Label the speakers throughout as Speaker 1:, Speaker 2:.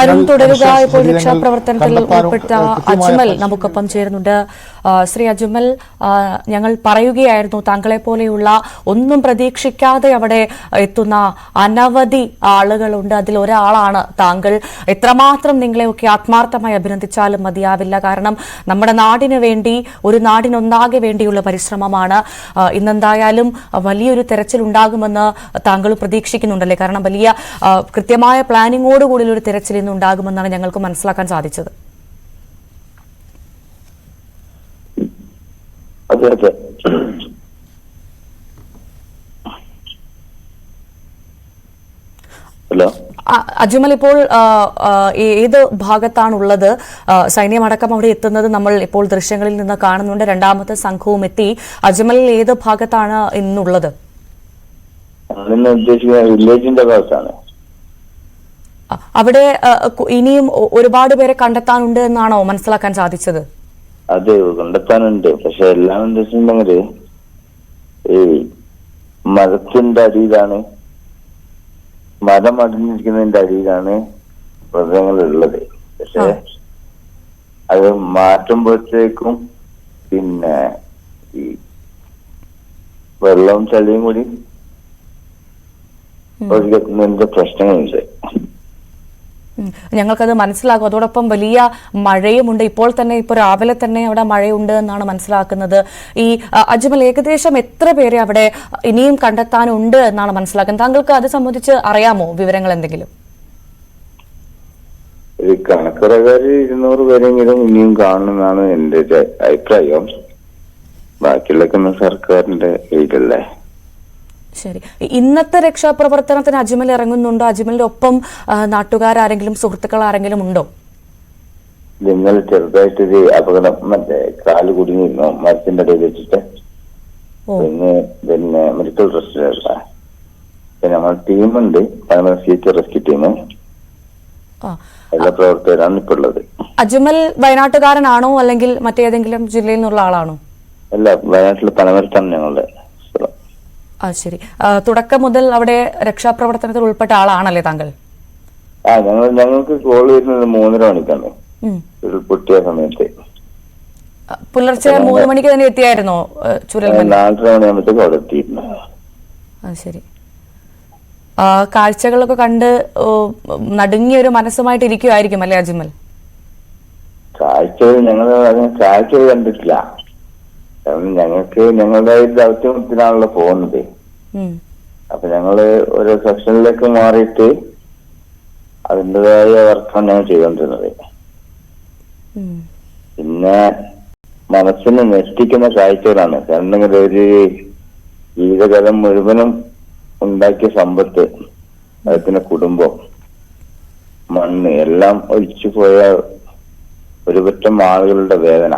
Speaker 1: അരുൺ തുടരുക. ഇപ്പോൾ രക്ഷാപ്രവർത്തനത്തിൽ ഉൾപ്പെട്ട അജ്മൽ നമുക്കൊപ്പം ചേരുന്നുണ്ട്. ശ്രീ അജ്മൽ, ഞങ്ങൾ പറയുകയായിരുന്നു താങ്കളെ പോലെയുള്ള ഒന്നും പ്രതീക്ഷിക്കാതെ അവിടെ എത്തുന്ന അനവധി ആളുകളുണ്ട്. അതിൽ ഒരാളാണ് താങ്കൾ. എത്രമാത്രം നിങ്ങളെയൊക്കെ ആത്മാർത്ഥമായി അഭിനന്ദിച്ചാലും മതിയാവില്ല. കാരണം നമ്മുടെ നാടിന് വേണ്ടി, ഒരു നാടിനൊന്നാകെ വേണ്ടിയുള്ള പരിശ്രമമാണ്. ഇന്നെന്തായാലും വലിയൊരു തെരച്ചിൽ ഉണ്ടാകുമെന്ന് താങ്കൾ പ്രതീക്ഷിക്കുന്നുണ്ടല്ലേ? കാരണം വലിയ കൃത്യമായ പ്ലാനിങ്ങോടുകൂടി ഒരു തെരച്ചിൽ ഇന്ന് ഉണ്ടാകുമെന്നാണ് ഞങ്ങൾക്ക് മനസ്സിലാക്കാൻ സാധിച്ചത്.
Speaker 2: അതെ അതെ. ഹലോ
Speaker 1: അജ്മൽ, ഇപ്പോൾ ഏത് ഭാഗത്താണുള്ളത്? സൈന്യമടക്കം അവിടെ എത്തുന്നത് നമ്മൾ ഇപ്പോൾ ദൃശ്യങ്ങളിൽ നിന്ന് കാണുന്നുണ്ട്. രണ്ടാമത്തെ സംഘവും എത്തി. അജ്മൽ ഏത് ഭാഗത്താണ് ഇന്നുള്ളത്?
Speaker 2: വില്ലേജിന്റെ ഭാഗത്താണ്.
Speaker 1: അവിടെ ഇനിയും ഒരുപാട് പേരെ കണ്ടെത്താനുണ്ട് എന്നാണോ മനസ്സിലാക്കാൻ സാധിച്ചത്?
Speaker 2: അതെ, കണ്ടെത്താനുണ്ട്. പക്ഷെ എല്ലാം എന്താ വെച്ചിട്ടുണ്ടെങ്കില് ഈ മരത്തിന്റെ അടിയിലാണ്, മരം അടിഞ്ഞിരിക്കുന്നതിന്റെ അടിയിലാണ് മൃഗങ്ങൾ ഉള്ളത്. പക്ഷെ അത് മാറ്റുമ്പോഴത്തേക്കും പിന്നെ ഈ വെള്ളവും ചളിയും കൂടി ഒഴുകുന്നതിന്റെ പ്രശ്നങ്ങളുണ്ട്.
Speaker 1: ഞങ്ങൾക്കത് മനസ്സിലാകും. അതോടൊപ്പം വലിയ മഴയുമുണ്ട്. ഇപ്പോൾ രാവിലെ തന്നെ അവിടെ മഴയുണ്ട് എന്നാണ് മനസ്സിലാക്കുന്നത്. ഈ അജ്മൽ, ഏകദേശം എത്ര പേരെ അവിടെ ഇനിയും കണ്ടെത്താനുണ്ട് എന്നാണ് മനസ്സിലാക്കുന്നത്? താങ്കൾക്ക് അത് സംബന്ധിച്ച് അറിയാമോ വിവരങ്ങൾ എന്തെങ്കിലും?
Speaker 2: കണക്കുറക്കാര് 200 പേരെങ്കിലും ഇനിയും കാണുമെന്നാണ് എന്റെ അഭിപ്രായം. ബാക്കിയുള്ളൊക്കെ സർക്കാരിന്റെ കയ്യിലല്ലേ.
Speaker 1: ശരി, ഇന്നത്തെ രക്ഷാപ്രവർത്തനത്തിന് അജ്മൽ ഇറങ്ങുന്നുണ്ടോ? അജ്മലിന്റെ ഒപ്പം നാട്ടുകാരെങ്കിലും സുഹൃത്തുക്കൾ ആരെങ്കിലും ഉണ്ടോ?
Speaker 2: നിങ്ങൾ ചെറുതായിട്ടൊരു അപകടം, മറ്റേ കാല് കുടുങ്ങിയിരുന്നു മരത്തിന്റെ ഇടയിൽ വെച്ചിട്ട്. പിന്നെ മെഡിക്കൽ ട്രസ്റ്റിലുള്ള നമ്മൾ ടീമുണ്ട്, റെസ്ക്യൂ ടീം. എല്ലാ പ്രവർത്തകരാണ് ഇപ്പൊ ഉള്ളത്.
Speaker 1: അജ്മൽ വയനാട്ടുകാരനാണോ അല്ലെങ്കിൽ മറ്റേതെങ്കിലും ജില്ലയിൽ നിന്നുള്ള ആളാണോ?
Speaker 2: അല്ല, വയനാട്ടിലെ പനമരത്താണ് ഞങ്ങളുടെ.
Speaker 1: ശരി, തുടക്കം മുതൽ അവിടെ രക്ഷാപ്രവർത്തനത്തിൽ ഉൾപ്പെട്ട ആളാണല്ലേ താങ്കൾ?
Speaker 2: ഞങ്ങൾക്ക് കോൾ വരുന്നത് 3:30 മണിക്കാണ്. പൊട്ടിയ സമയത്ത്
Speaker 1: പുലർച്ചെ 3 മണിക്ക് തന്നെ എത്തിയായിരുന്നോ ചുരൽമല?
Speaker 2: 4:30 മണിയാകുമ്പോഴത്തേക്ക് അവിടെ എത്തിയിരുന്നു.
Speaker 1: ശരി, കാഴ്ചകളൊക്കെ കണ്ട് നടുങ്ങിയ ഒരു മനസ്സുമായിട്ട് ഇരിക്കുമായിരിക്കും അല്ലേ അജ്മൽ?
Speaker 2: കാഴ്ചകൾ കണ്ടിട്ടില്ല. കാരണം ഞങ്ങൾക്ക് ഞങ്ങളുടേതായ ദൗത്യത്തിനാണല്ലോ പോകുന്നത്. അപ്പൊ ഞങ്ങള് ഓരോ സെക്ഷനിലേക്ക് മാറിയിട്ട് അതിൻ്റെതായ വർക്കാണ് ഞങ്ങൾ ചെയ്തുകൊണ്ടിരുന്നത്. പിന്നെ മനസ്സിന് ഞെട്ടിക്കുന്ന കാഴ്ചകളാണ്. കാരണം ഒരു ജീവിതകാലം മുഴുവനും ഉണ്ടാക്കിയ സമ്പത്ത്, അതിന്റെ കുടുംബം, മണ്ണ് എല്ലാം ഒലിച്ചു പോയ ഒരു പറ്റം ആളുകളുടെ വേദന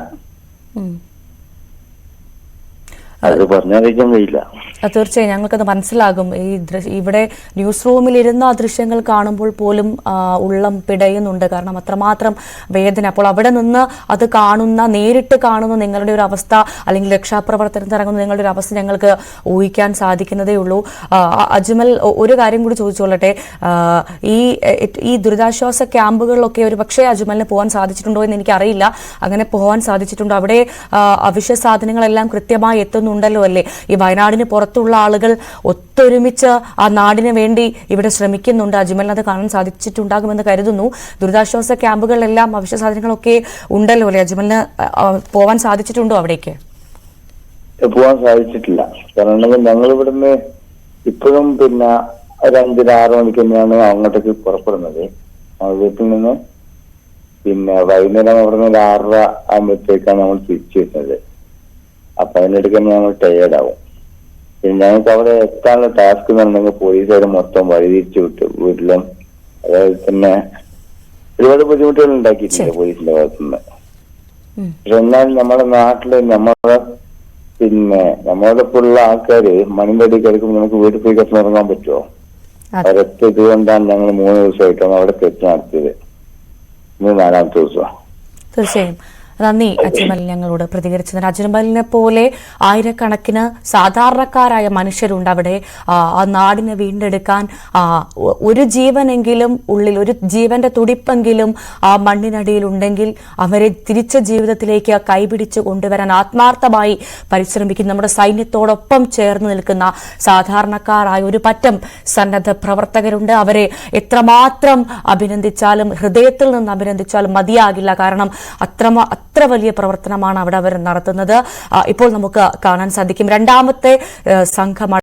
Speaker 2: അത് പറഞ്ഞറിയിക്കാൻ കഴിയില്ല.
Speaker 1: തീർച്ചയായും ഞങ്ങൾക്കത് മനസ്സിലാകും. ഇവിടെ ന്യൂസ് റൂമിലിരുന്ന ദൃശ്യങ്ങൾ കാണുമ്പോൾ പോലും ഉള്ളം പിടയുന്നുണ്ട്. കാരണം അത്രമാത്രം വേദന. അപ്പോൾ അവിടെ നിന്ന് അത് നേരിട്ട് കാണുന്ന നിങ്ങളുടെ ഒരു അവസ്ഥ, അല്ലെങ്കിൽ രക്ഷാപ്രവർത്തനത്തിൽ ഇറങ്ങുന്ന നിങ്ങളുടെ ഒരു അവസ്ഥ ഞങ്ങൾക്ക് ഊഹിക്കാൻ സാധിക്കുന്നതേ ഉള്ളൂ. അജ്മൽ, ഒരു കാര്യം കൂടി ചോദിച്ചോളട്ടെ. ഈ ദുരിതാശ്വാസ ക്യാമ്പുകളിലൊക്കെ ഒരു പക്ഷേ അജ്മലിന് പോകാൻ സാധിച്ചിട്ടുണ്ടോ എന്ന് എനിക്കറിയില്ല. അങ്ങനെ പോകാൻ സാധിച്ചിട്ടുണ്ടോ? അവിടെ അവശ്യ സാധനങ്ങളെല്ലാം കൃത്യമായി എത്തുന്നുണ്ടല്ലോ അല്ലേ? ഈ വയനാടിന് പുറത്തുള്ള ആളുകൾ ഒത്തൊരുമിച്ച് ആ നാടിന് വേണ്ടി ഇവിടെ ശ്രമിക്കുന്നുണ്ട്. അജ്മലിന് അത് കാണാൻ സാധിച്ചിട്ടുണ്ടാകുമെന്ന് കരുതുന്നു. ദുരിതാശ്വാസ ക്യാമ്പുകളിലെല്ലാം അവശ്യ സാധനങ്ങളൊക്കെ ഉണ്ടല്ലോ അല്ലേ? അജ്മലിന് പോവാൻ സാധിച്ചിട്ടുണ്ടോ അവിടേക്ക്?
Speaker 2: പോവാൻ സാധിച്ചിട്ടില്ല. കാരണം ഞങ്ങൾ ഇവിടുന്ന് ഇപ്പോഴും പിന്നെ ഒരു 5-6 മണിക്ക് തന്നെയാണ് അങ്ങോട്ടേക്ക് പുറപ്പെടുന്നത് വീട്ടിൽ നിന്ന്. പിന്നെ വൈകുന്നേരം അവിടെ നിന്ന് 6:30 ആകുമ്പോഴത്തേക്കാണ് നമ്മൾ തിരിച്ചു വരുന്നത്. അപ്പൊ അതിനിടയ്ക്ക് തന്നെ ഞങ്ങൾ ടയേർഡാവും. പിന്നെ ഞങ്ങൾക്ക് അവിടെ എത്താനുള്ള ടാസ്ക് എന്ന് പറഞ്ഞെങ്കിൽ പോലീസുകാർ മൊത്തം വഴി തിരിച്ചു വിട്ടു വീട്ടിലും. അതായത് തന്നെ ഒരുപാട് ബുദ്ധിമുട്ടുകൾ ഉണ്ടാക്കിയിട്ടുണ്ട് പോലീസിന്റെ ഭാഗത്തുനിന്ന്. പക്ഷെ എന്നാൽ നമ്മുടെ നാട്ടില് നമ്മളോടൊപ്പം ഉള്ള ആൾക്കാര് മണിന്റെ അടി കിടക്കുമ്പോൾ നമുക്ക് വീട്ടിൽ പോയി കിടന്നുറങ്ങാൻ പറ്റുമോ? അവരൊക്കെ ഇതുകൊണ്ടാണ് ഞങ്ങൾ 3 ദിവസമായിട്ടാണ് അവിടെ തെറ്റ് നടത്തിയത്. ഇന്ന് 4ാമത്തെ ദിവസം.
Speaker 1: തീർച്ചയായും നന്ദി അജ്മൽ ഞങ്ങളോട് പ്രതികരിച്ചതിന്. അജ്മലിനെ പോലെ ആയിരക്കണക്കിന് സാധാരണക്കാരായ മനുഷ്യരുണ്ട് അവിടെ. ആ നാടിനെ വീണ്ടെടുക്കാൻ ഒരു ജീവനെങ്കിലും ഉള്ളിൽ, ഒരു ജീവന്റെ തുടിപ്പെങ്കിലും ആ മണ്ണിനടിയിൽ ഉണ്ടെങ്കിൽ അവരെ തിരിച്ച ജീവിതത്തിലേക്ക് കൈപിടിച്ച് കൊണ്ടുവരാൻ ആത്മാർത്ഥമായി പരിശ്രമിക്കുന്ന നമ്മുടെ സൈന്യത്തോടൊപ്പം ചേർന്ന് നിൽക്കുന്ന സാധാരണക്കാരായ ഒരു പറ്റം സന്നദ്ധ പ്രവർത്തകരുണ്ട്. അവരെ എത്രമാത്രം അഭിനന്ദിച്ചാലും, ഹൃദയത്തിൽ നിന്ന് അഭിനന്ദിച്ചാലും മതിയാകില്ല. കാരണം അത്ര വലിയ പ്രവർത്തനമാണ് അവിടെ അവർ നടത്തുന്നത്. ഇപ്പോൾ നമുക്ക് കാണാൻ സാധിക്കും രണ്ടാമത്തെ സംഘം